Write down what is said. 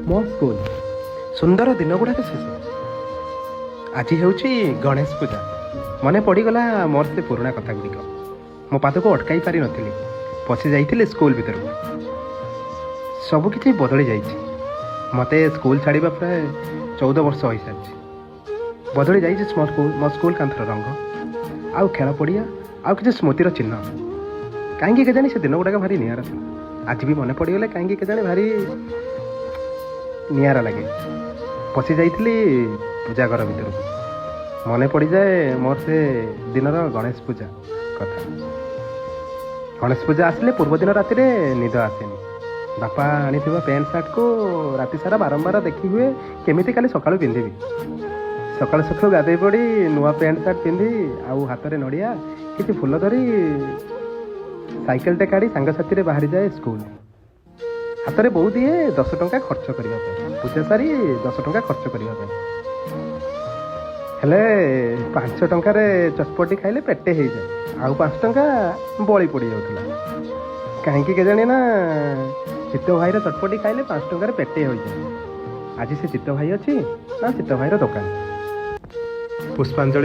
ମୋ ସ୍କୁଲ ସୁନ୍ଦର ଦିନ ଗୁଡ଼ାକ ଶେଷ। ଆଜି ହେଉଛି ଗଣେଶ ପୂଜା। ମନେ ପଡ଼ିଗଲା ମୋର ସେ ପୁରୁଣା କଥା ଗୁଡ଼ିକ। ମୋ ପାଦକୁ ଅଟକାଇ ପାରିନଥିଲି, ପଶି ଯାଇଥିଲି ସ୍କୁଲ ଭିତରକୁ। ସବୁକିଛି ବଦଳି ଯାଇଛି। ମୋତେ ସ୍କୁଲ ଛାଡ଼ିବା ପ୍ରାୟ 14 ବର୍ଷ ହୋଇସାରିଛି। ବଦଳି ଯାଇଛି ମୋ ସ୍କୁଲ କାନ୍ଥର ରଙ୍ଗ, ଆଉ ଖେଳ ପଡ଼ିଆ, ଆଉ କିଛି ସ୍ମୃତିର ଚିହ୍ନ। କାହିଁକି କେଜାଣି ସେ ଦିନ ଗୁଡ଼ାକ ଭାରି ନିଆରା ଥିଲା। ଆଜି ବି ମନେ ପଡ଼ିଗଲେ କାହିଁକି କେଜାଣି ଭାରି ନିଆରା ଲାଗେ। ପଶି ଯାଇଥିଲି ପୂଜାଘର ଭିତରକୁ। ମନେ ପଡ଼ିଯାଏ ମୋର ସେ ଦିନର ଗଣେଶ ପୂଜା କଥା। ଗଣେଶ ପୂଜା ଆସିଲେ ପୂର୍ବଦିନ ରାତିରେ ନିଦ ଆସେନି। ବାପା ଆଣିଥିବା ପ୍ୟାଣ୍ଟ ସାର୍ଟକୁ ରାତି ସାରା ବାରମ୍ବାର ଦେଖି ହୁଏ କେମିତି କାଲି ସକାଳୁ ପିନ୍ଧିବି। ସକାଳୁ ସକାଳୁ ଗାଧୋଇ ପଡ଼ି ନୂଆ ପ୍ୟାଣ୍ଟ ସାର୍ଟ ପିନ୍ଧି, ଆଉ ହାତରେ ନଡ଼ିଆ କିଛି ଫୁଲ ଧରି ସାଇକେଲଟେ କାଢ଼ି ସାଙ୍ଗସାଥିରେ ବାହାରିଯାଏ ସ୍କୁଲ। ହାତରେ ବୋଉ ଦିଏ 10 ଟଙ୍କା ଖର୍ଚ୍ଚ କରିବା ପାଇଁ, ପୂଜା ସାରି 10 ଟଙ୍କା ଖର୍ଚ୍ଚ କରିବା ପାଇଁ। ହେଲେ 5 ଟଙ୍କାରେ ଚଟପଟି ଖାଇଲେ ପେଟେ ହେଇଯାଏ, ଆଉ 5 ଟଙ୍କା ବଳି ପଡ଼ିଯାଉଥିଲା। କାହିଁକି କେଜାଣି ନା ଚିତ୍ତ ଭାଇର ଚଟପଟି ଖାଇଲେ 5 ଟଙ୍କାରେ ପେଟେ ହୋଇଯାଏ। ଆଜି ସେ ଚିତ୍ତ ଭାଇ ଅଛି ନା ଚିତ୍ତ ଭାଇର ଦୋକାନ। ପୁଷ୍ପାଞ୍ଜଳି